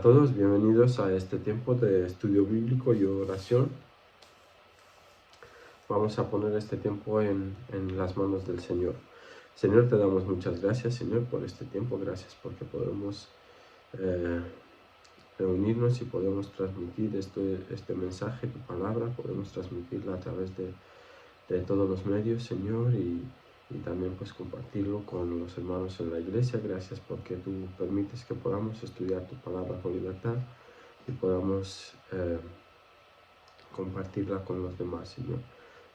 a todos, bienvenidos a este tiempo de estudio bíblico y oración. Vamos a poner este tiempo en las manos del Señor. Señor, te damos muchas gracias, Señor, por este tiempo. Gracias porque podemos reunirnos y podemos transmitir este mensaje, tu palabra. Podemos transmitirla a través de todos los medios, Señor, y también pues compartirlo con los hermanos en la iglesia. Gracias porque tú permites que podamos estudiar tu palabra con libertad y podamos compartirla con los demás, Señor.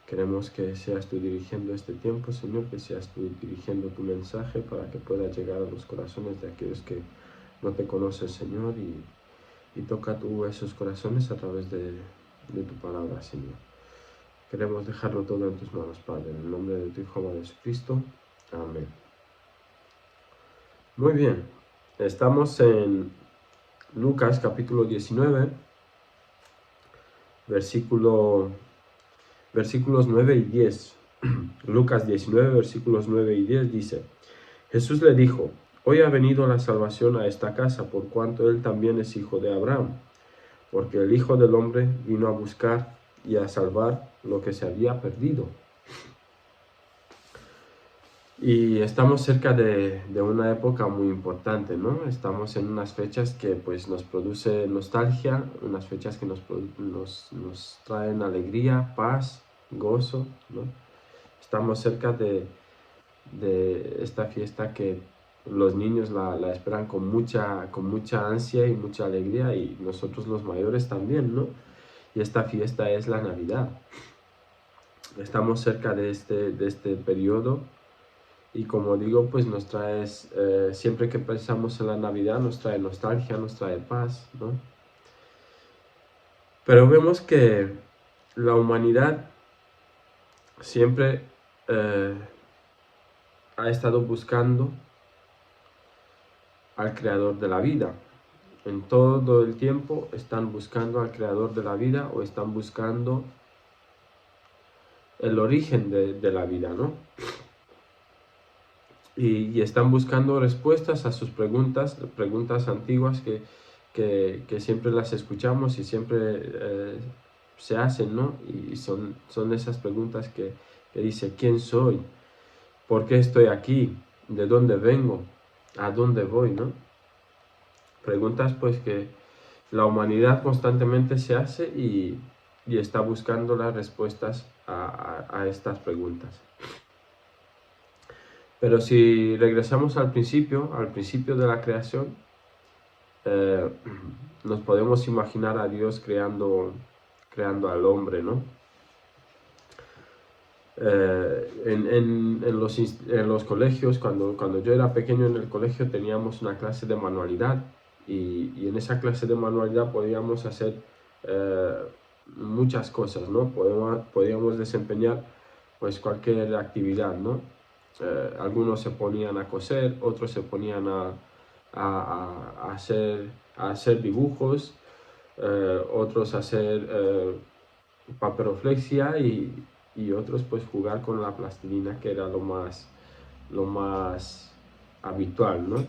Queremos que seas tú dirigiendo este tiempo, Señor, que seas tú dirigiendo tu mensaje para que pueda llegar a los corazones de aquellos que no te conocen, Señor, y toca tú esos corazones a través de tu palabra, Señor. Queremos dejarlo todo en tus manos, Padre, en el nombre de tu Hijo, amado Jesucristo. Amén. Muy bien, estamos en Lucas capítulo 19, versículos 9 y 10. Lucas 19, versículos 9 y 10 dice: Jesús le dijo: Hoy ha venido la salvación a esta casa, por cuanto él también es hijo de Abraham, porque el Hijo del Hombre vino a buscar y a salvar lo que se había perdido. Y estamos cerca de una época muy importante, ¿no? Estamos en unas fechas que pues nos produce nostalgia, unas fechas que nos traen alegría, paz, gozo, ¿no? Estamos cerca de esta fiesta que los niños la esperan con mucha ansia y mucha alegría, y nosotros los mayores también, ¿no? Y esta fiesta es la Navidad. Estamos cerca de este periodo. Y como digo, pues nos trae, siempre que pensamos en la Navidad, nos trae nostalgia, nos trae paz, ¿no? Pero vemos que la humanidad siempre ha estado buscando al creador de la vida. En todo el tiempo están buscando al creador de la vida, o están buscando el origen de la vida, ¿no? Y están buscando respuestas a sus preguntas antiguas que siempre las escuchamos y siempre se hacen, ¿no? Y son esas preguntas que dice: ¿quién soy? ¿Por qué estoy aquí? ¿De dónde vengo? ¿A dónde voy? ¿No? Preguntas pues que la humanidad constantemente se hace y está buscando las respuestas a estas preguntas. Pero si regresamos al principio de la creación, nos podemos imaginar a Dios creando al hombre, ¿no? En los colegios, cuando yo era pequeño, en el colegio teníamos una clase de manualidad, y en esa clase de manualidad podíamos hacer muchas cosas, ¿no? Podíamos desempeñar pues cualquier actividad, ¿no? Algunos se ponían a coser, otros se ponían a hacer dibujos, otros a hacer papiroflexia, y otros pues jugar con la plastilina, que era lo más habitual, ¿no?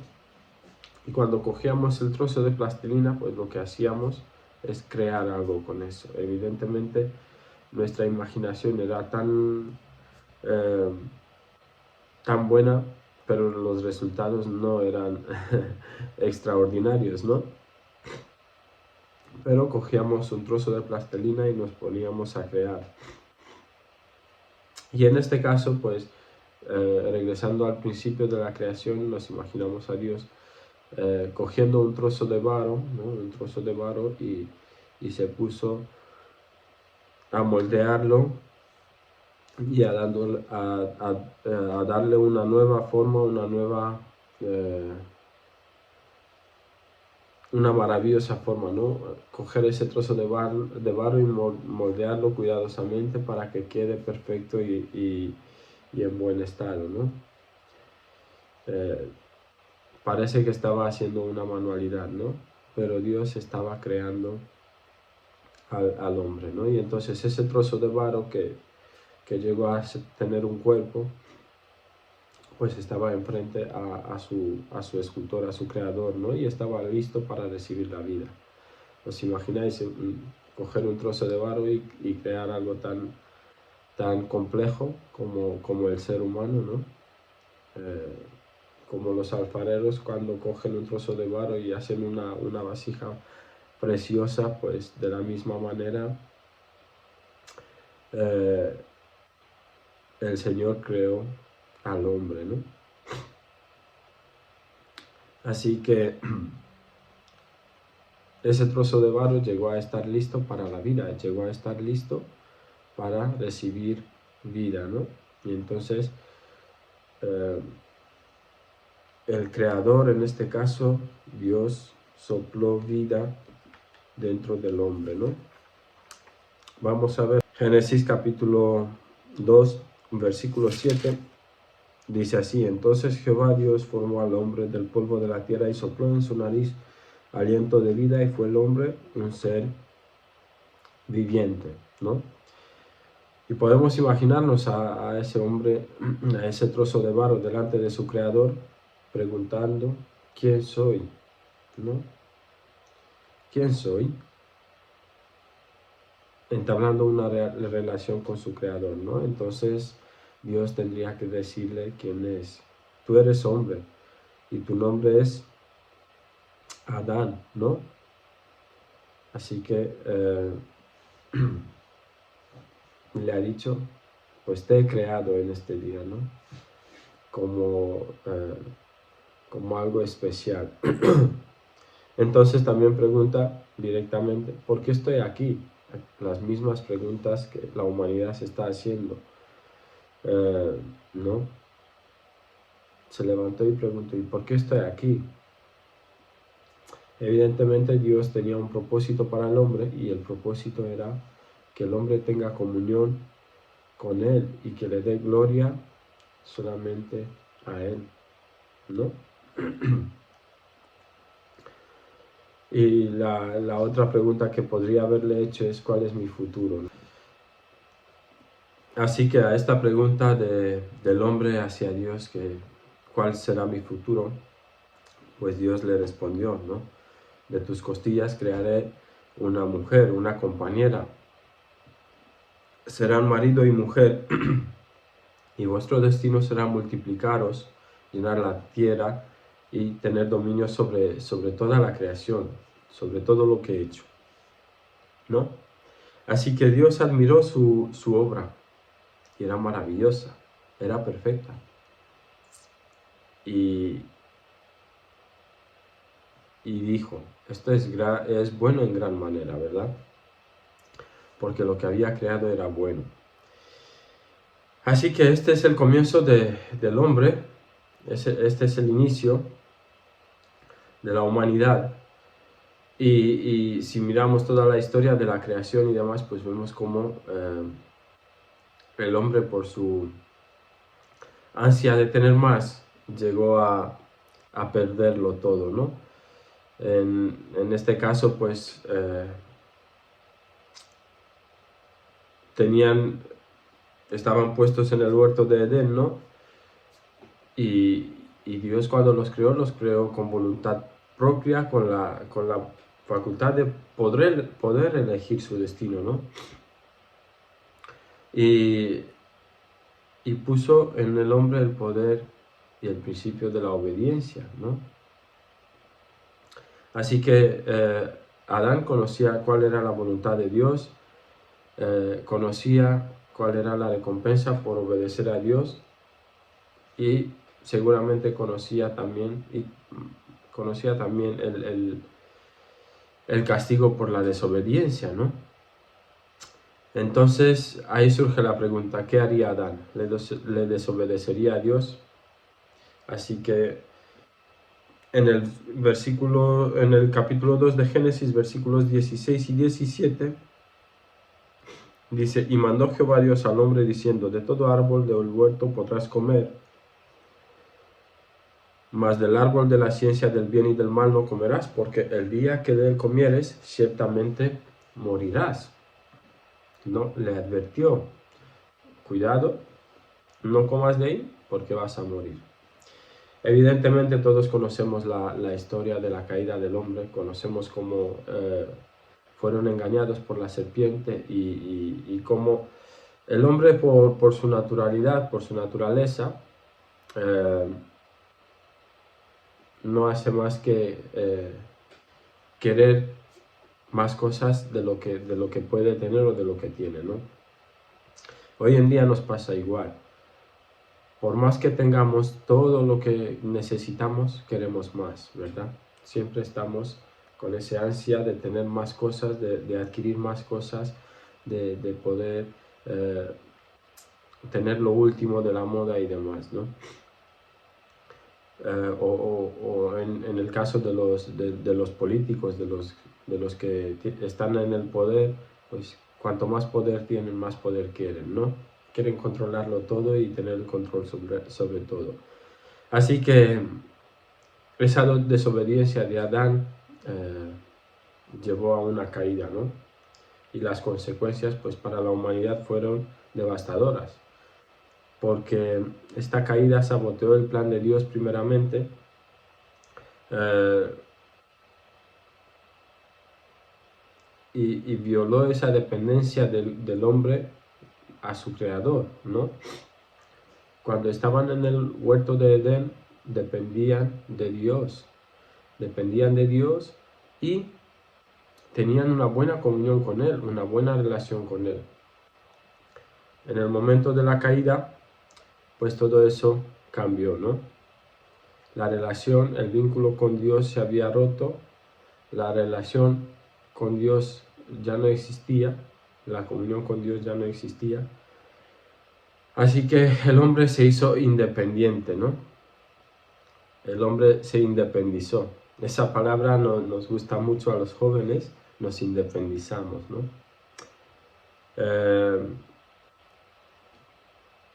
Y cuando cogíamos el trozo de plastilina, pues lo que hacíamos es crear algo con eso. Evidentemente nuestra imaginación era tan buena, pero los resultados no eran extraordinarios, ¿no? Pero cogíamos un trozo de plastilina y nos poníamos a crear. Y en este caso, pues, regresando al principio de la creación, nos imaginamos a Dios cogiendo un trozo de barro, ¿no? Un trozo de barro, y se puso a moldearlo y a darle una nueva forma, una maravillosa forma, ¿no? Coger ese trozo de barro y moldearlo cuidadosamente para que quede perfecto y en buen estado, ¿no? Parece que estaba haciendo una manualidad, ¿no? Pero Dios estaba creando al hombre, ¿no? Y entonces ese trozo de barro que llegó a tener un cuerpo, pues estaba enfrente a su escultor, a su creador, ¿no? Y estaba listo para recibir la vida. ¿Os imagináis coger un trozo de barro y crear algo tan complejo como el ser humano, ¿no? Como los alfareros cuando cogen un trozo de barro y hacen una vasija preciosa, pues de la misma manera el Señor creó al hombre, ¿no? Así que ese trozo de barro llegó a estar listo para la vida, llegó a estar listo para recibir vida, ¿no? Y entonces el Creador, en este caso, Dios, sopló vida dentro del hombre, ¿no? Vamos a ver Génesis capítulo 2, versículo 7, dice así: entonces Jehová Dios formó al hombre del polvo de la tierra y sopló en su nariz aliento de vida y fue el hombre un ser viviente, ¿no? Y podemos imaginarnos a ese hombre, a ese trozo de barro delante de su creador, preguntando, ¿quién soy? ¿No? ¿Quién soy? Entablando una relación con su creador, ¿no? Entonces Dios tendría que decirle quién es. Tú eres hombre y tu nombre es Adán, ¿no? Así que le ha dicho, pues te he creado en este día, ¿no? Como algo especial. Entonces también pregunta directamente, ¿por qué estoy aquí? Las mismas preguntas que la humanidad se está haciendo, ¿no? Se levantó y preguntó, ¿y por qué estoy aquí? Evidentemente Dios tenía un propósito para el hombre y el propósito era que el hombre tenga comunión con Él y que le dé gloria solamente a Él, ¿no? Y la otra pregunta que podría haberle hecho es ¿cuál es mi futuro? Así que a esta pregunta del hombre hacia Dios, que ¿cuál será mi futuro? Pues Dios le respondió, ¿no? De tus costillas crearé una mujer, una compañera. Serán marido y mujer, y vuestro destino será multiplicaros, llenar la tierra y tener dominio sobre toda la creación, sobre todo lo que he hecho, ¿no? Así que Dios admiró su obra, y era maravillosa, era perfecta. Y dijo, esto es bueno en gran manera, ¿verdad? Porque lo que había creado era bueno. Así que este es el comienzo del hombre, este es el inicio de la humanidad. Y si miramos toda la historia de la creación y demás, pues vemos cómo el hombre, por su ansia de tener más, llegó a perderlo todo, ¿no? En este caso, pues estaban puestos en el huerto de Edén, ¿no? Y Dios, cuando los creó con voluntad propia, con la facultad de poder elegir su destino, ¿no? Y puso en el hombre el poder y el principio de la obediencia, ¿no? Así que Adán conocía cuál era la voluntad de Dios, conocía cuál era la recompensa por obedecer a Dios, y seguramente conocía también el castigo por la desobediencia, ¿no? Entonces ahí surge la pregunta, ¿qué haría Adán? ¿Le desobedecería a Dios? Así que en el capítulo 2 de Génesis, versículos 16 y 17, dice, y mandó Jehová Dios al hombre diciendo, de todo árbol del huerto podrás comer, mas del árbol de la ciencia del bien y del mal no comerás, porque el día que de él comieres, ciertamente morirás. No, le advirtió, cuidado, no comas de ahí, porque vas a morir. Evidentemente todos conocemos la historia de la caída del hombre, conocemos cómo fueron engañados por la serpiente y cómo el hombre por su naturalidad, por su naturaleza, no hace más que querer más cosas de lo que puede tener o de lo que tiene, ¿no? Hoy en día nos pasa igual. Por más que tengamos todo lo que necesitamos, queremos más, ¿verdad? Siempre estamos con esa ansia de tener más cosas, de adquirir más cosas, de poder tener lo último de la moda y demás, ¿no? O en el caso de los políticos, de los que están en el poder, pues cuanto más poder tienen, más poder quieren, ¿no? Quieren controlarlo todo y tener el control sobre todo. Así que esa desobediencia de Adán llevó a una caída, ¿no? Y las consecuencias, pues para la humanidad fueron devastadoras, porque esta caída saboteó el plan de Dios primeramente, y violó esa dependencia del hombre a su creador, ¿no? Cuando estaban en el huerto de Edén, dependían de Dios y tenían una buena comunión con Él, una buena relación con Él. En el momento de la caída, pues todo eso cambió, ¿no? La relación, el vínculo con Dios se había roto, la relación con Dios ya no existía, la comunión con Dios ya no existía. Así que el hombre se hizo independiente, ¿no? El hombre se independizó. Esa palabra nos gusta mucho a los jóvenes, nos independizamos, ¿no?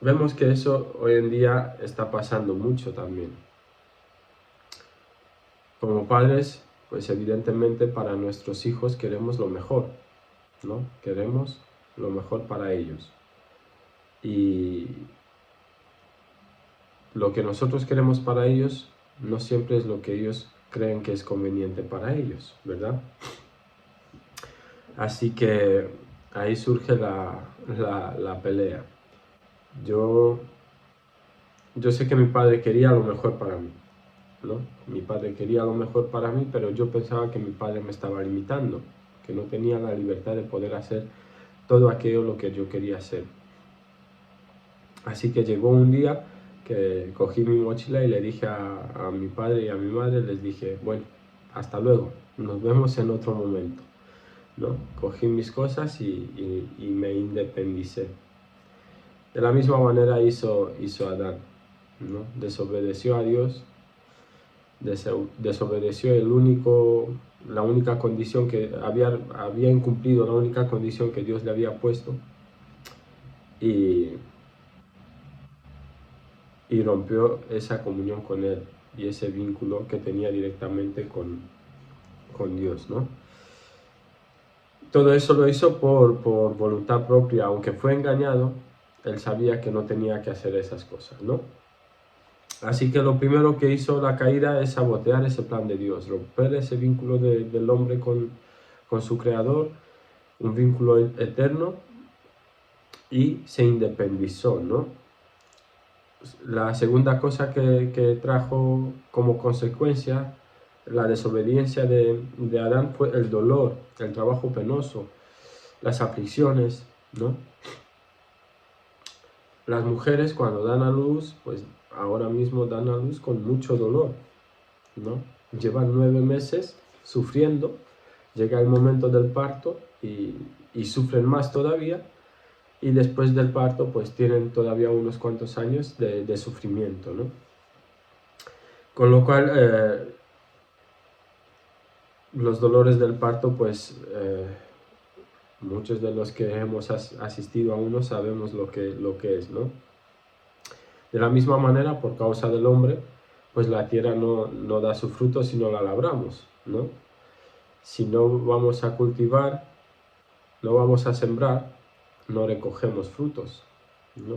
Vemos que eso hoy en día está pasando mucho también. Como padres, pues evidentemente para nuestros hijos queremos lo mejor, ¿no? Queremos lo mejor para ellos. Y lo que nosotros queremos para ellos no siempre es lo que ellos creen que es conveniente para ellos, ¿verdad? Así que ahí surge la pelea. Yo sé que mi padre quería lo mejor para mí, ¿no? Mi padre quería lo mejor para mí, pero yo pensaba que mi padre me estaba limitando, que no tenía la libertad de poder hacer todo aquello lo que yo quería hacer. Así que llegó un día que cogí mi mochila y le dije a mi padre y a mi madre, les dije, bueno, hasta luego, nos vemos en otro momento, ¿no? Cogí mis cosas y me independicé. De la misma manera hizo Adán, ¿no? Desobedeció a Dios, desobedeció la única condición que había incumplido, la única condición que Dios le había puesto, y rompió esa comunión con Él y ese vínculo que tenía directamente con Dios, ¿no? Todo eso lo hizo por voluntad propia, aunque fue engañado, él sabía que no tenía que hacer esas cosas, ¿no? Así que lo primero que hizo la caída es sabotear ese plan de Dios, romper ese vínculo del hombre con su creador, un vínculo eterno, y se independizó, ¿no? La segunda cosa que trajo como consecuencia la desobediencia de Adán fue el dolor, el trabajo penoso, las aflicciones, ¿no? Las mujeres cuando dan a luz, pues ahora mismo dan a luz con mucho dolor, ¿no? Llevan 9 meses sufriendo, llega el momento del parto y sufren más todavía, y después del parto pues tienen todavía unos cuantos años de sufrimiento, ¿no? Con lo cual los dolores del parto, pues muchos de los que hemos asistido a uno sabemos lo que es, ¿no? De la misma manera, por causa del hombre, pues la tierra no da su fruto si no la labramos, ¿no? Si no vamos a cultivar, no vamos a sembrar, no recogemos frutos, ¿no?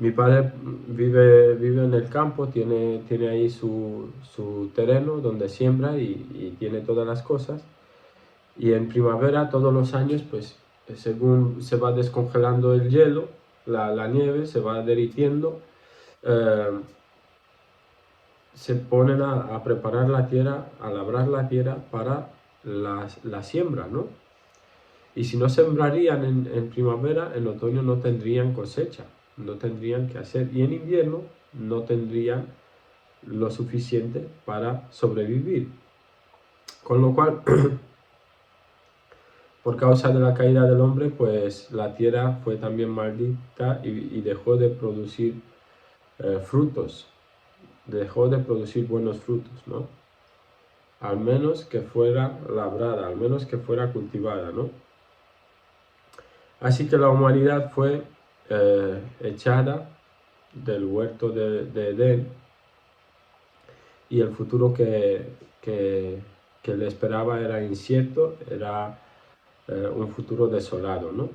Mi padre vive en el campo, tiene ahí su terreno donde siembra y tiene todas las cosas. Y en primavera, todos los años, pues según se va descongelando el hielo, la nieve se va derritiendo, eh, se ponen a preparar la tierra, a labrar la tierra para la siembra, ¿no? Y si no sembrarían en primavera, en otoño no tendrían cosecha, no tendrían que hacer. Y en invierno no tendrían lo suficiente para sobrevivir. Con lo cual, por causa de la caída del hombre, pues la tierra fue también maldita y dejó de producir frutos, dejó de producir buenos frutos, ¿no? Al menos que fuera labrada, al menos que fuera cultivada, ¿no? Así que la humanidad fue echada del huerto de Edén y el futuro que le esperaba era incierto, era un futuro desolado, ¿no?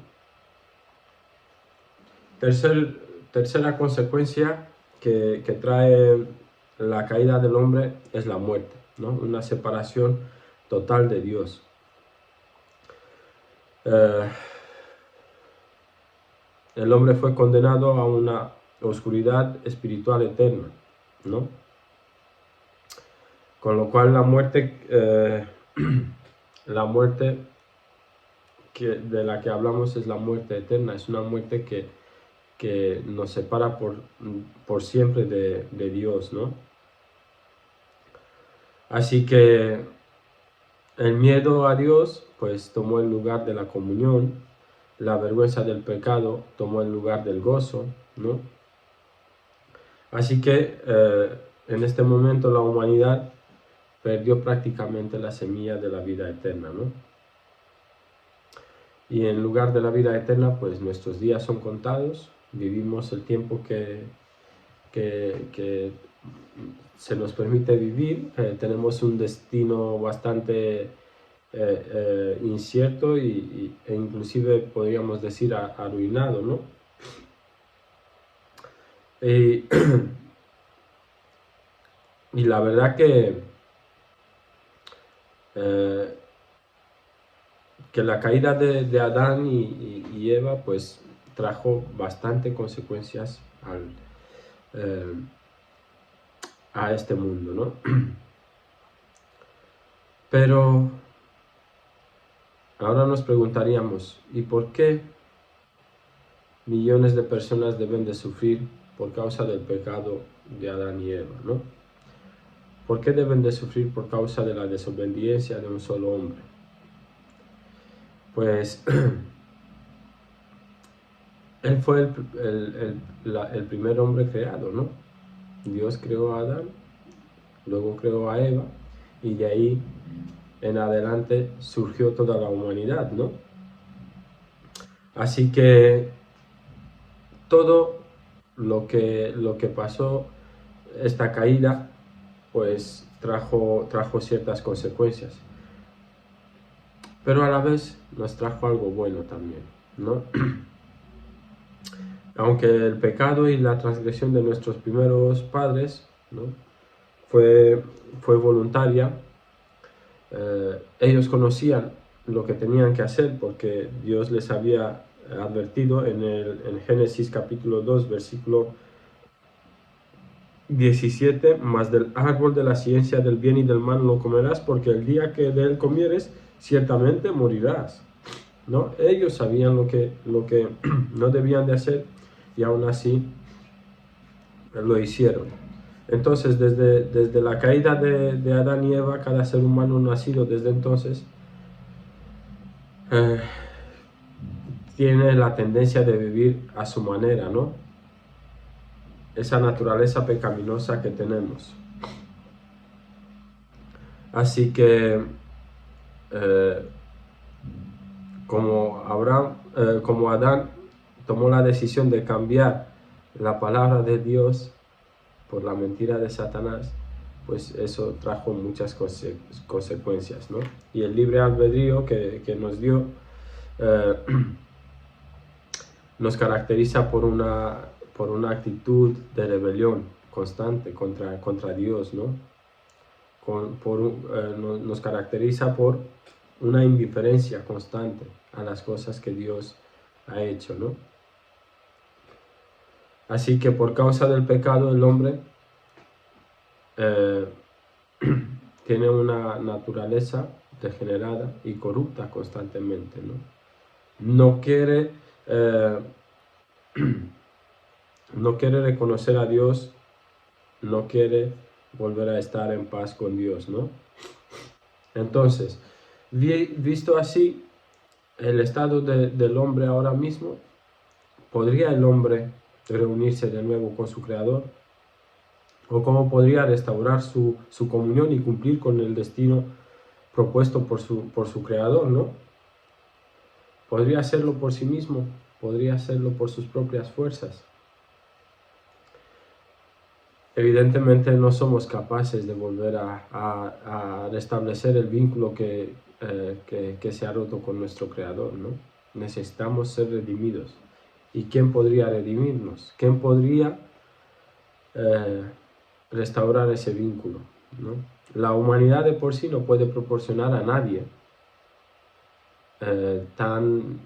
Tercera consecuencia que trae la caída del hombre es la muerte, ¿no? Una separación total de Dios. El hombre fue condenado a una oscuridad espiritual eterna, ¿no? Con lo cual la muerte de la que hablamos es la muerte eterna, es una muerte que nos separa por siempre de Dios, ¿no? Así que el miedo a Dios pues tomó el lugar de la comunión, la vergüenza del pecado tomó el lugar del gozo, ¿no? Así que en este momento la humanidad perdió prácticamente la semilla de la vida eterna, ¿no? Y en lugar de la vida eterna, pues nuestros días son contados, vivimos el tiempo que se nos permite vivir, tenemos un destino bastante incierto e inclusive podríamos decir arruinado, ¿no? Y la verdad que la caída de Adán y Eva pues trajo bastante consecuencias a este mundo, ¿no? Pero ahora nos preguntaríamos, ¿y por qué millones de personas deben de sufrir por causa del pecado de Adán y Eva, ¿no? ¿Por qué deben de sufrir por causa de la desobediencia de un solo hombre? Pues él fue el primer hombre creado, ¿no? Dios creó a Adán, luego creó a Eva, y de ahí en adelante surgió toda la humanidad, ¿no? Así que todo lo que pasó, esta caída, pues trajo ciertas consecuencias. Pero a la vez nos trajo algo bueno también, ¿no? Aunque el pecado y la transgresión de nuestros primeros padres, ¿no?, fue voluntaria, ellos conocían lo que tenían que hacer porque Dios les había advertido en Génesis capítulo 2, versículo 17, mas del árbol de la ciencia del bien y del mal no comerás, porque el día que de él comieres, ciertamente morirás, ¿no? Ellos sabían lo que no debían de hacer y aún así lo hicieron. Entonces, desde la caída de Adán y Eva, cada ser humano nacido desde entonces tiene la tendencia de vivir a su manera, ¿no? Esa naturaleza pecaminosa que tenemos. Así que, como Adán tomó la decisión de cambiar la palabra de Dios por la mentira de Satanás, pues eso trajo muchas consecuencias, ¿no? Y el libre albedrío que nos dio nos caracteriza por por una actitud de rebelión constante contra Dios, ¿no? Nos caracteriza por una indiferencia constante a las cosas que Dios ha hecho, ¿no? Así que por causa del pecado el hombre tiene una naturaleza degenerada y corrupta constantemente, ¿no? No quiere, no quiere reconocer a Dios, no quiere volver a estar en paz con Dios, ¿no? Entonces, visto así, el estado del hombre ahora mismo, ¿podría el hombre reunirse de nuevo con su Creador? ¿O cómo podría restaurar su comunión y cumplir con el destino propuesto por su Creador, ¿no? ¿Podría hacerlo por sí mismo? ¿Podría hacerlo por sus propias fuerzas? Evidentemente no somos capaces de volver a restablecer el vínculo que se ha roto con nuestro Creador, ¿no? Necesitamos ser redimidos. ¿Y quién podría redimirnos? ¿Quién podría restaurar ese vínculo, ¿no? La humanidad de por sí no puede proporcionar a nadie tan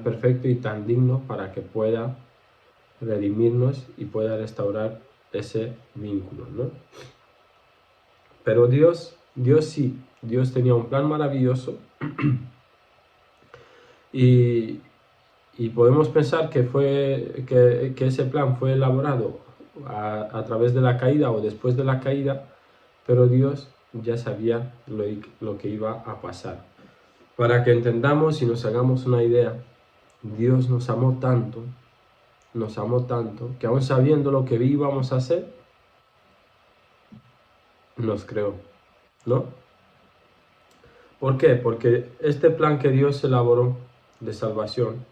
perfecto y tan digno para que pueda redimirnos y pueda restaurar ese vínculo, ¿no? Pero Dios sí, Dios tenía un plan maravilloso y podemos pensar que ese plan fue elaborado a través de la caída o después de la caída, pero Dios ya sabía lo que iba a pasar. Para que entendamos y nos hagamos una idea, Dios nos amó tanto, que aún sabiendo lo que íbamos a hacer, nos creó, ¿no? ¿Por qué? Porque este plan que Dios elaboró de salvación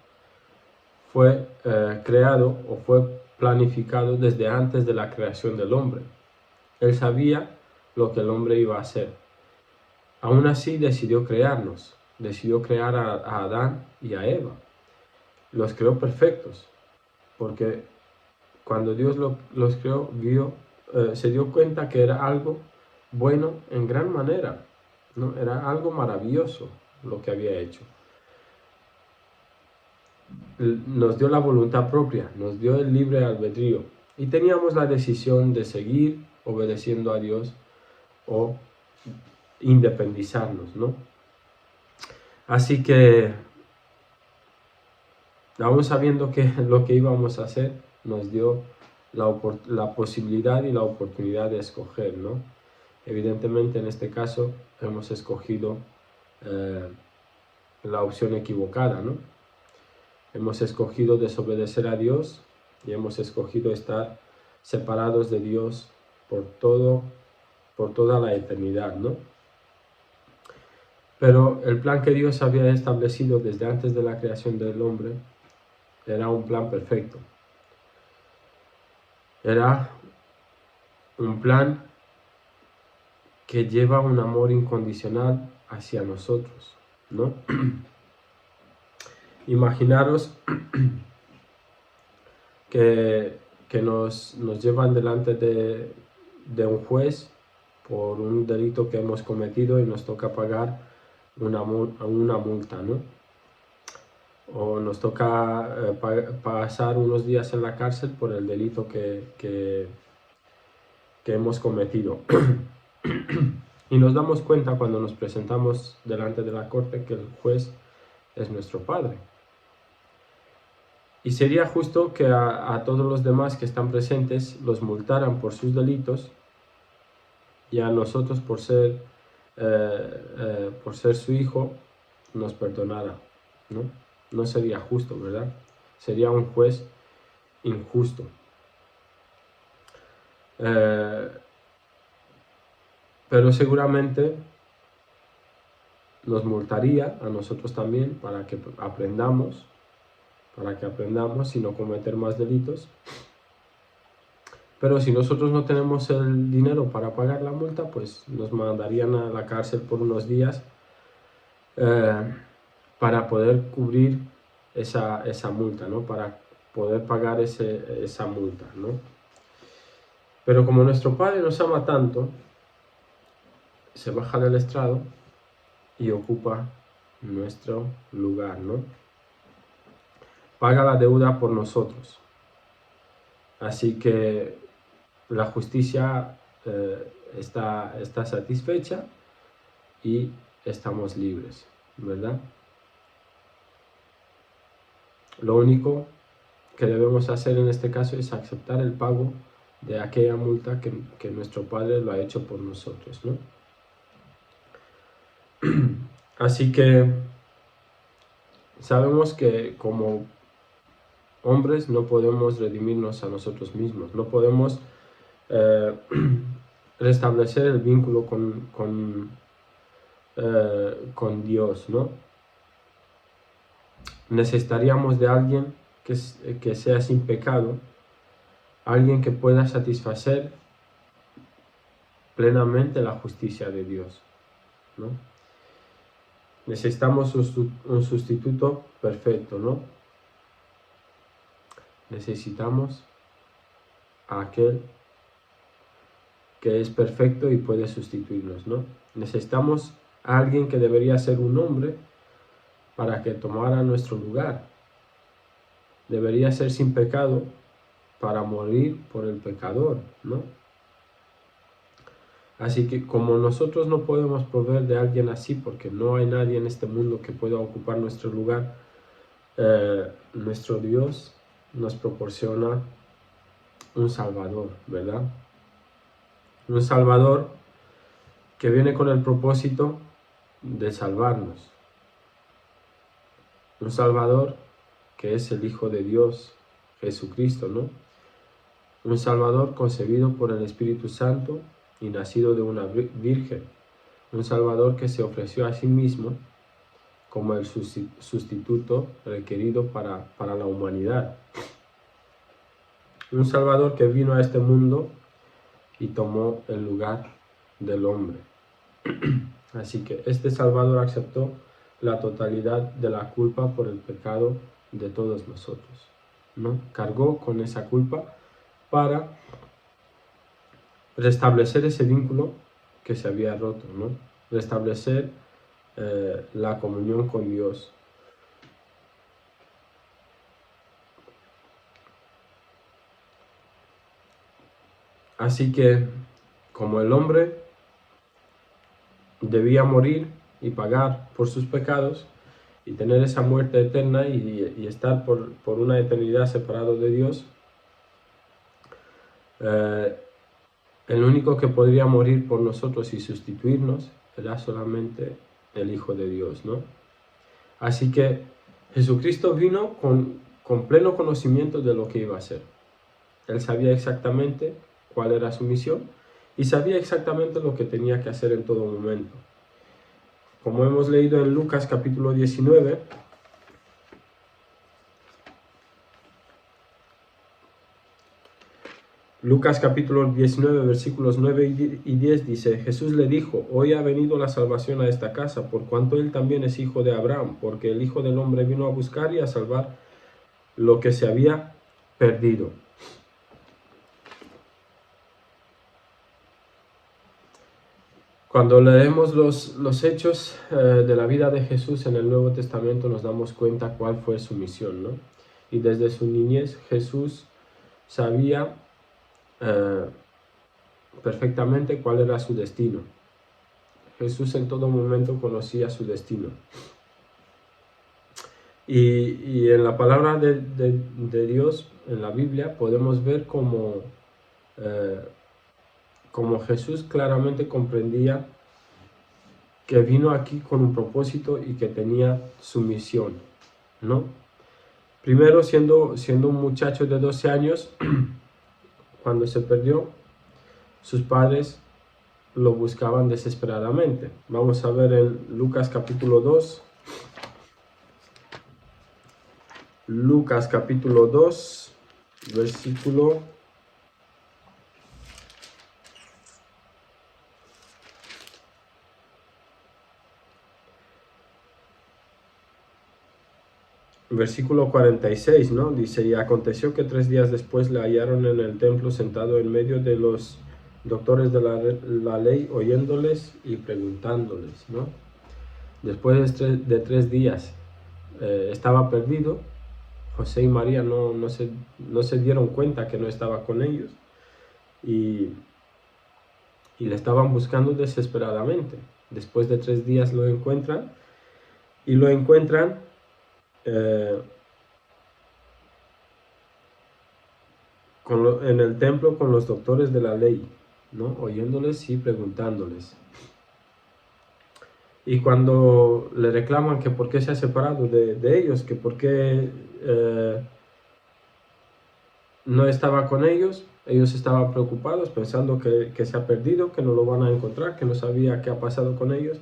fue creado o fue planificado desde antes de la creación del hombre. Él sabía lo que el hombre iba a hacer. Aún así decidió crearnos, decidió crear a Adán y a Eva. Los creó perfectos, porque cuando Dios los creó, se dio cuenta que era algo bueno en gran manera, ¿no? Era algo maravilloso lo que había hecho. Nos dio la voluntad propia, nos dio el libre albedrío y teníamos la decisión de seguir obedeciendo a Dios o independizarnos, ¿no? Así que, aún sabiendo que lo que íbamos a hacer, nos dio la posibilidad y la oportunidad de escoger, ¿no? Evidentemente, en este caso, hemos escogido la opción equivocada, ¿no? Hemos escogido desobedecer a Dios y hemos escogido estar separados de Dios por toda la eternidad, ¿no? Pero el plan que Dios había establecido desde antes de la creación del hombre era un plan perfecto. Era un plan que lleva un amor incondicional hacia nosotros, ¿no? Imaginaros que nos llevan delante de un juez por un delito que hemos cometido y nos toca pagar una multa, ¿no? O nos toca pasar unos días en la cárcel por el delito que hemos cometido. Y nos damos cuenta cuando nos presentamos delante de la corte que el juez es nuestro Padre. Y sería justo que a todos los demás que están presentes los multaran por sus delitos y a nosotros por ser su hijo nos perdonara, ¿no? No sería justo, ¿verdad? Sería un juez injusto. Pero seguramente nos multaría a nosotros también para que aprendamos y no cometer más delitos. Pero si nosotros no tenemos el dinero para pagar la multa, pues nos mandarían a la cárcel por unos días para poder cubrir esa multa, ¿no? Para poder pagar esa multa, ¿no? Pero como nuestro Padre nos ama tanto, se baja del estrado y ocupa nuestro lugar, ¿no? Paga la deuda por nosotros. Así que la justicia está satisfecha y estamos libres, ¿verdad? Lo único que debemos hacer en este caso es aceptar el pago de aquella multa que nuestro Padre lo ha hecho por nosotros, ¿no? Así que sabemos que como hombres no podemos redimirnos a nosotros mismos, no podemos eh, restablecer el vínculo con Dios, ¿no? Necesitaríamos de alguien que sea sin pecado, alguien que pueda satisfacer plenamente la justicia de Dios, ¿no? Necesitamos un sustituto perfecto, ¿no? Necesitamos a aquel que es perfecto y puede sustituirnos, ¿no? Necesitamos a alguien que debería ser un hombre para que tomara nuestro lugar. Debería ser sin pecado para morir por el pecador, ¿no? Así que como nosotros no podemos proveer de alguien así, porque no hay nadie en este mundo que pueda ocupar nuestro lugar, nuestro Dios nos proporciona un Salvador, ¿verdad? Un Salvador que viene con el propósito de salvarnos. Un Salvador que es el Hijo de Dios, Jesucristo, ¿no? Un Salvador concebido por el Espíritu Santo y nacido de una virgen. Un Salvador que se ofreció a sí mismo como el sustituto requerido para la humanidad. Un Salvador que vino a este mundo y tomó el lugar del hombre. Así que este Salvador aceptó la totalidad de la culpa por el pecado de todos nosotros, ¿no? Cargó con esa culpa para restablecer ese vínculo que se había roto, ¿no? Restablecer la comunión con Dios. Así que, como el hombre debía morir y pagar por sus pecados y tener esa muerte eterna y estar por una eternidad separado de Dios, el único que podría morir por nosotros y sustituirnos era solamente el Hijo de Dios, ¿no? Así que Jesucristo vino con pleno conocimiento de lo que iba a hacer. Él sabía exactamente cuál era su misión y sabía exactamente lo que tenía que hacer en todo momento. Como hemos leído en Lucas capítulo 19, Lucas capítulo 19 versículos 9 y 10 dice: Jesús le dijo: hoy ha venido la salvación a esta casa, por cuanto él también es hijo de Abraham, porque el Hijo del Hombre vino a buscar y a salvar lo que se había perdido. Cuando leemos los hechos de la vida de Jesús en el Nuevo Testamento nos damos cuenta cuál fue su misión, ¿no? Y desde su niñez Jesús sabía perfectamente cuál era su destino. Jesús en todo momento conocía su destino. Y en la palabra de Dios, en la Biblia, podemos ver como Jesús claramente comprendía que vino aquí con un propósito y que tenía su misión, ¿no? Primero, siendo un muchacho de 12 años, cuando se perdió, sus padres lo buscaban desesperadamente. Vamos a ver en Lucas capítulo 2. Lucas capítulo 2, versículo versículo 46, ¿no? Dice, y aconteció que 3 días después le hallaron en el templo sentado en medio de los doctores de la ley, oyéndoles y preguntándoles, ¿no? Después de 3 días estaba perdido. José y María no se dieron cuenta que no estaba con ellos y le estaban buscando desesperadamente. Después de 3 días lo encuentran y lo encuentran en el templo con los doctores de la ley, ¿no? Oyéndoles y preguntándoles. Y cuando le reclaman que por qué se ha separado de ellos, que por qué no estaba con ellos estaban preocupados pensando que se ha perdido, que no lo van a encontrar, que no sabía qué ha pasado con ellos.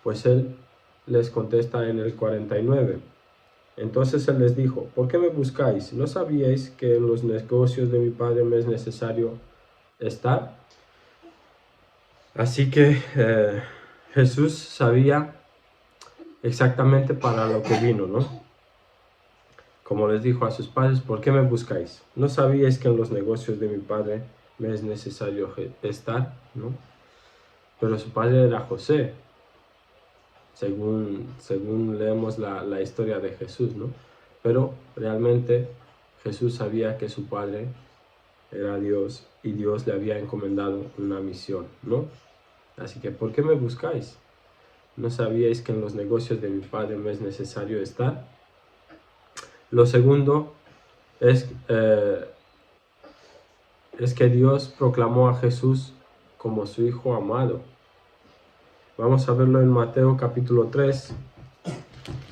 Pues él les contesta en el 49. Entonces él les dijo, ¿por qué me buscáis? ¿No sabíais que en los negocios de mi padre me es necesario estar? Así que Jesús sabía exactamente para lo que vino, ¿no? Como les dijo a sus padres, ¿por qué me buscáis? ¿No sabíais que en los negocios de mi padre me es necesario estar? ¿No? Pero su padre era José, según leemos la historia de Jesús, ¿no? Pero realmente Jesús sabía que su padre era Dios y Dios le había encomendado una misión, ¿no? Así que, ¿por qué me buscáis? ¿No sabíais que en los negocios de mi padre me es necesario estar? Lo segundo es que Dios proclamó a Jesús como su Hijo amado. Vamos a verlo en Mateo capítulo 3,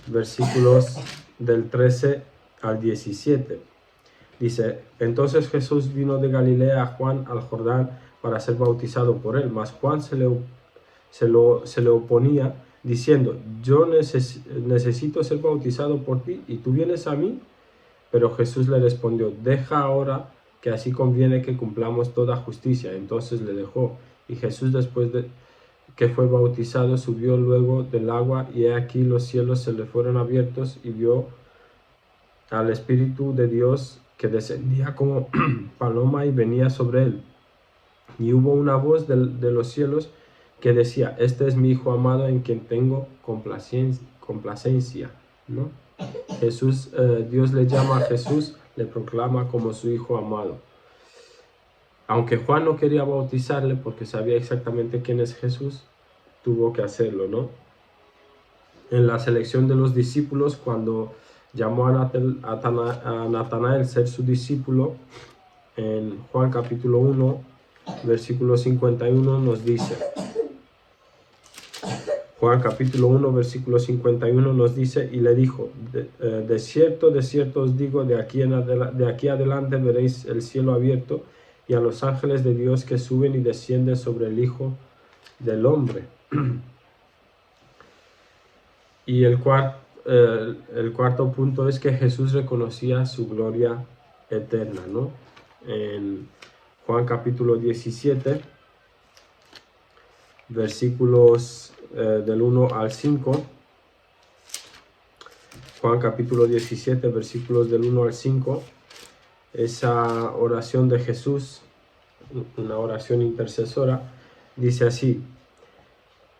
versículos del 13 al 17. Dice, entonces Jesús vino de Galilea a Juan al Jordán para ser bautizado por él, mas Juan se le oponía diciendo, yo necesito ser bautizado por ti y tú vienes a mí. Pero Jesús le respondió, deja ahora, que así conviene que cumplamos toda justicia. Entonces le dejó. Y Jesús, después de que fue bautizado, subió luego del agua, y he aquí los cielos se le fueron abiertos, y vio al Espíritu de Dios que descendía como paloma y venía sobre él. Y hubo una voz de los cielos que decía, este es mi Hijo amado en quien tengo complacencia, ¿no? Jesús, Dios le llama a Jesús, le proclama como su Hijo amado. Aunque Juan no quería bautizarle porque sabía exactamente quién es Jesús, tuvo que hacerlo, ¿no? En la selección de los discípulos, cuando llamó a Natanael ser su discípulo, en Juan capítulo 1, versículo 51 nos dice, Juan capítulo 1, versículo 51 nos dice, y le dijo, de cierto os digo, de aquí adelante veréis el cielo abierto y a los ángeles de Dios que suben y descienden sobre el Hijo del Hombre. Y el cuarto punto es que Jesús reconocía su gloria eterna, ¿no? En Juan capítulo 17, versículos del 1 al 5, Juan capítulo 17, versículos del 1 al 5, esa oración de Jesús, una oración intercesora, dice así,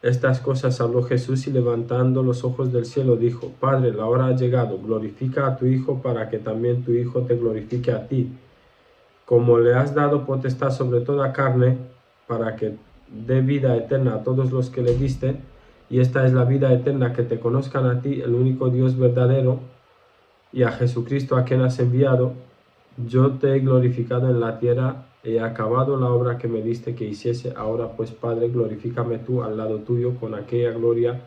estas cosas habló Jesús y levantando los ojos del cielo dijo, Padre, la hora ha llegado, glorifica a tu Hijo para que también tu Hijo te glorifique a ti, como le has dado potestad sobre toda carne, para que dé vida eterna a todos los que le diste, y esta es la vida eterna, que te conozcan a ti, el único Dios verdadero, y a Jesucristo a quien has enviado. Yo te he glorificado en la tierra, he acabado la obra que me diste que hiciese. Ahora pues, Padre, glorifícame tú al lado tuyo con aquella gloria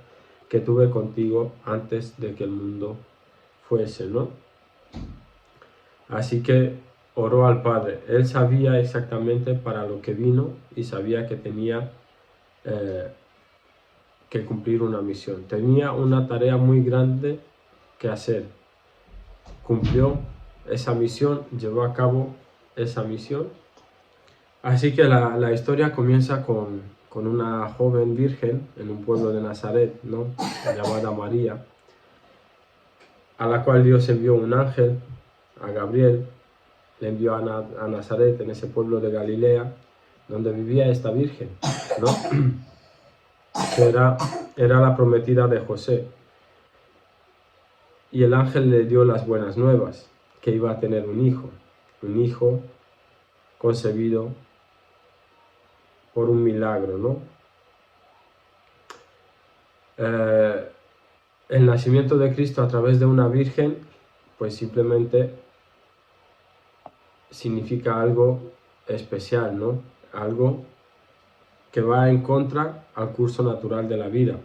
que tuve contigo antes de que el mundo fuese, ¿no? Así que oró al Padre. Él sabía exactamente para lo que vino y sabía que tenía que cumplir una misión. Tenía una tarea muy grande que hacer. Cumplió esa misión, llevó a cabo esa misión. Así que la historia comienza con una joven virgen en un pueblo de Nazaret, ¿no? Llamada María. a la cual Dios envió un ángel, a Gabriel, le envió a Nazaret, en ese pueblo de Galilea, donde vivía esta virgen, ¿no? Que era la prometida de José. Y el ángel le dio las buenas nuevas, que iba a tener un hijo concebido por un milagro, ¿no? El nacimiento de Cristo a través de una virgen, pues simplemente significa algo especial, ¿no? Algo que va en contra al curso natural de la vida,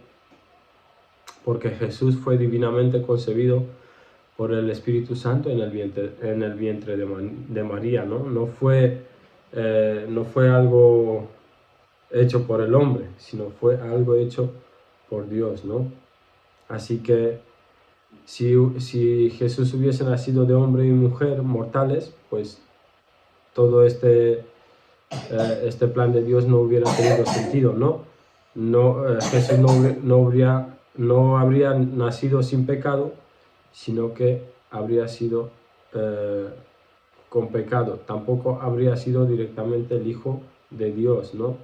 porque Jesús fue divinamente concebido por el Espíritu Santo en el vientre de María, ¿no? No fue algo hecho por el hombre, sino fue algo hecho por Dios, ¿no? Así que si Jesús hubiese nacido de hombre y mujer mortales, pues todo este plan de Dios no hubiera tenido sentido, ¿no? Jesús no habría nacido sin pecado, sino que habría sido con pecado. Tampoco habría sido directamente el Hijo de Dios, ¿no?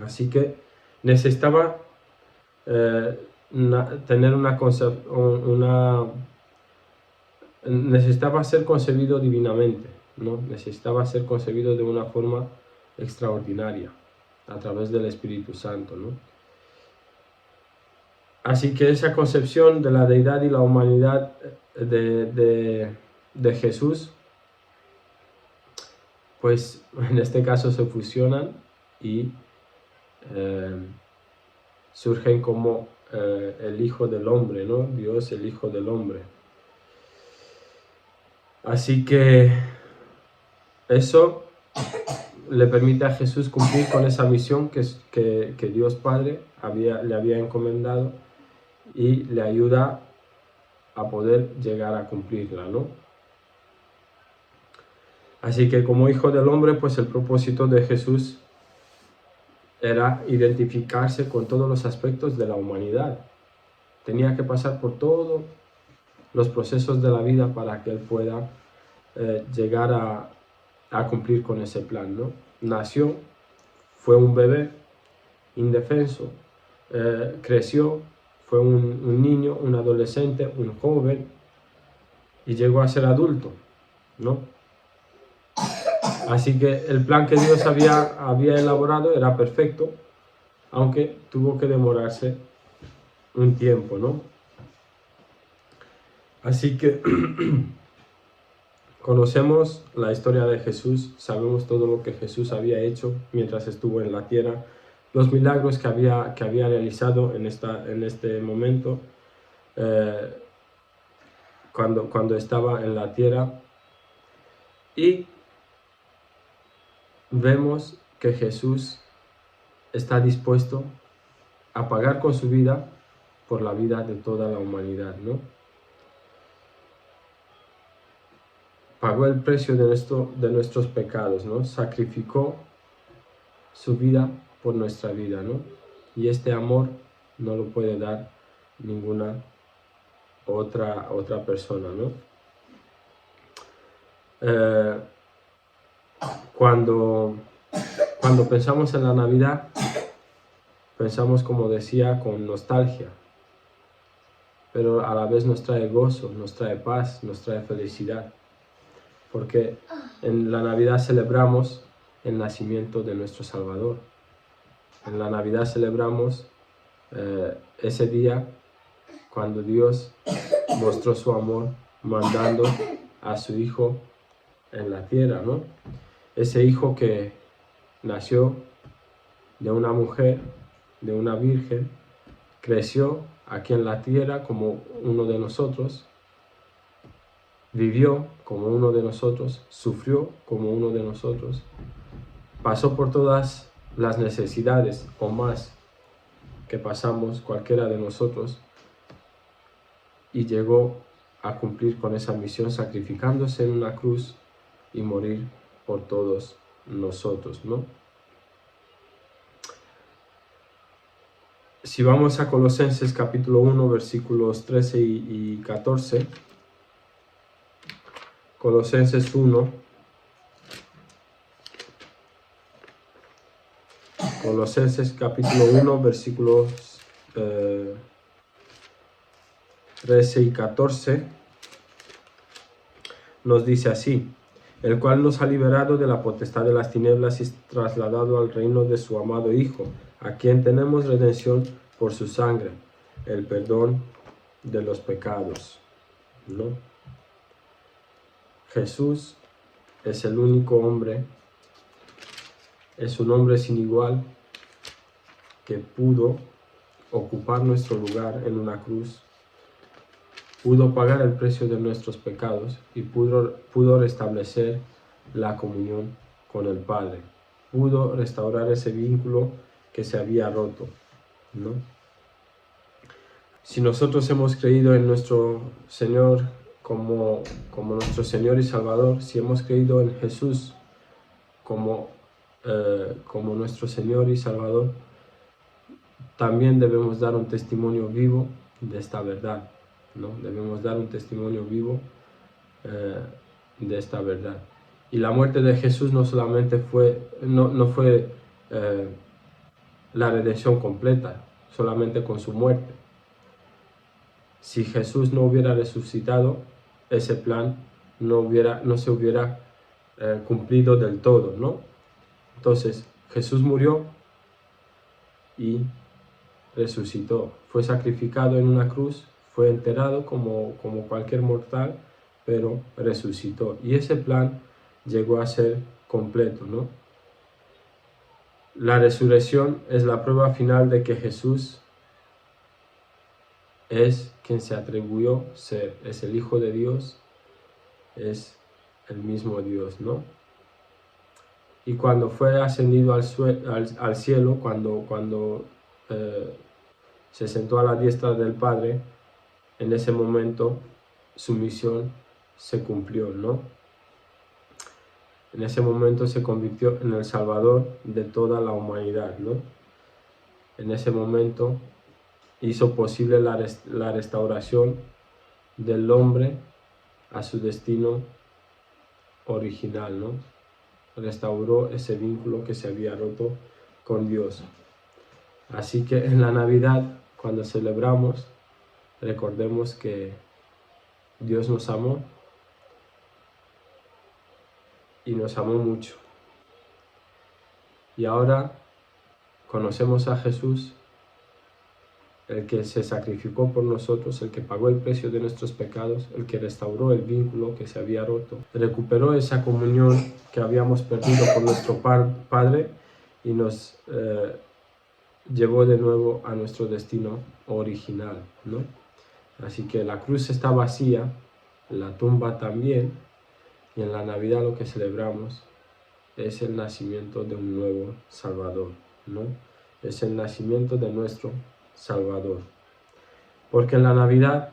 Así que necesitaba tener necesitaba ser concebido divinamente, ¿no? Necesitaba ser concebido de una forma extraordinaria, a través del Espíritu Santo, ¿no? Así que esa concepción de la deidad y la humanidad de Jesús, pues en este caso se fusionan y surgen como el Hijo del Hombre, ¿no? Dios, el Hijo del Hombre. Así que eso le permite a Jesús cumplir con esa misión que Dios Padre le había encomendado, y le ayuda a poder llegar a cumplirla, ¿no? Así que como Hijo del Hombre, pues el propósito de Jesús era identificarse con todos los aspectos de la humanidad. Tenía que pasar por todos los procesos de la vida para que Él pueda llegar a cumplir con ese plan, ¿no? Nació, fue un bebé indefenso, creció, fue un niño, un adolescente, un joven, y llegó a ser adulto, ¿no? Así que el plan que Dios había elaborado era perfecto, aunque tuvo que demorarse un tiempo, ¿no? Así que conocemos la historia de Jesús, sabemos todo lo que Jesús había hecho mientras estuvo en la tierra, los milagros que había realizado en este momento, cuando estaba en la tierra, y vemos que Jesús está dispuesto a pagar con su vida por la vida de toda la humanidad, ¿no? Pagó el precio de nuestros pecados, ¿no? Sacrificó su vida por nuestra vida, ¿no? Y este amor no lo puede dar ninguna otra persona, ¿no? Cuando pensamos en la Navidad, pensamos, como decía, con nostalgia, pero a la vez nos trae gozo, nos trae paz, nos trae felicidad, porque en la Navidad celebramos el nacimiento de nuestro Salvador. En la Navidad celebramos ese día cuando Dios mostró su amor mandando a su Hijo en la tierra, ¿no? Ese Hijo que nació de una mujer, de una virgen, creció aquí en la tierra como uno de nosotros, vivió como uno de nosotros, sufrió como uno de nosotros, pasó por todas las necesidades o más que pasamos cualquiera de nosotros, y llegó a cumplir con esa misión sacrificándose en una cruz y morir por todos nosotros, ¿no? Si vamos a Colosenses capítulo 1, versículos 13 y 14, Colosenses 1, Colosenses capítulo 1, versículos 13 y 14, nos dice así: el cual nos ha liberado de la potestad de las tinieblas y trasladado al reino de su amado Hijo, a quien tenemos redención por su sangre, el perdón de los pecados, ¿no? Jesús es el único hombre, es un hombre sin igual que pudo ocupar nuestro lugar en una cruz, pudo pagar el precio de nuestros pecados y pudo restablecer la comunión con el Padre, pudo restaurar ese vínculo que se había roto, ¿no? Si nosotros hemos creído en nuestro Señor como nuestro Señor y Salvador, si hemos creído en Jesús como nuestro Señor y Salvador, también debemos dar un testimonio vivo de esta verdad, ¿no? Debemos dar un testimonio vivo de esta verdad. Y la muerte de Jesús no solamente fue, no fue la redención completa, solamente con su muerte. Si Jesús no hubiera resucitado, ese plan no se hubiera cumplido del todo, ¿no? Entonces, Jesús murió y resucitó, fue sacrificado en una cruz, fue enterrado como cualquier mortal, pero resucitó. Y ese plan llegó a ser completo, ¿no? La resurrección es la prueba final de que Jesús es quien se atribuyó ser, es el Hijo de Dios, es el mismo Dios, ¿no? Y cuando fue ascendido al cielo, cuando se sentó a la diestra del Padre, en ese momento su misión se cumplió, ¿no? En ese momento se convirtió en el Salvador de toda la humanidad, ¿no? En ese momento hizo posible la restauración del hombre a su destino original, ¿no? Restauró ese vínculo que se había roto con Dios. Así que en la Navidad, cuando celebramos, recordemos que Dios nos amó y nos amó mucho. Y ahora conocemos a Jesús, el que se sacrificó por nosotros, el que pagó el precio de nuestros pecados, el que restauró el vínculo que se había roto, recuperó esa comunión que habíamos perdido con nuestro Padre y nos llevó de nuevo a nuestro destino original, ¿no? Así que la cruz está vacía, la tumba también, y en la Navidad lo que celebramos es el nacimiento de un nuevo Salvador, ¿no? Es el nacimiento de nuestro Salvador. Porque en la Navidad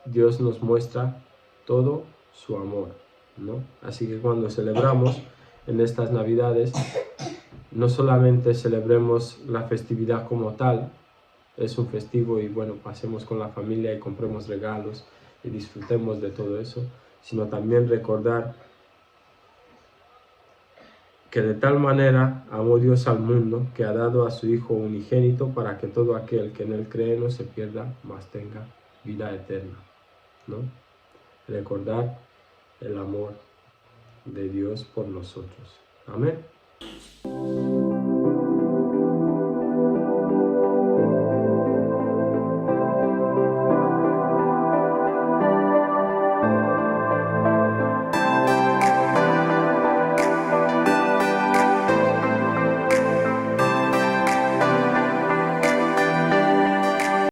Dios nos muestra todo su amor, ¿no? Así que cuando celebramos en estas Navidades, no solamente celebremos la festividad como tal, es un festivo y bueno, pasemos con la familia y compremos regalos y disfrutemos de todo eso, sino también recordar que de tal manera amó Dios al mundo que ha dado a su Hijo unigénito para que todo aquel que en él cree no se pierda, mas tenga vida eterna, ¿no? Recordar el amor de Dios por nosotros. Amén.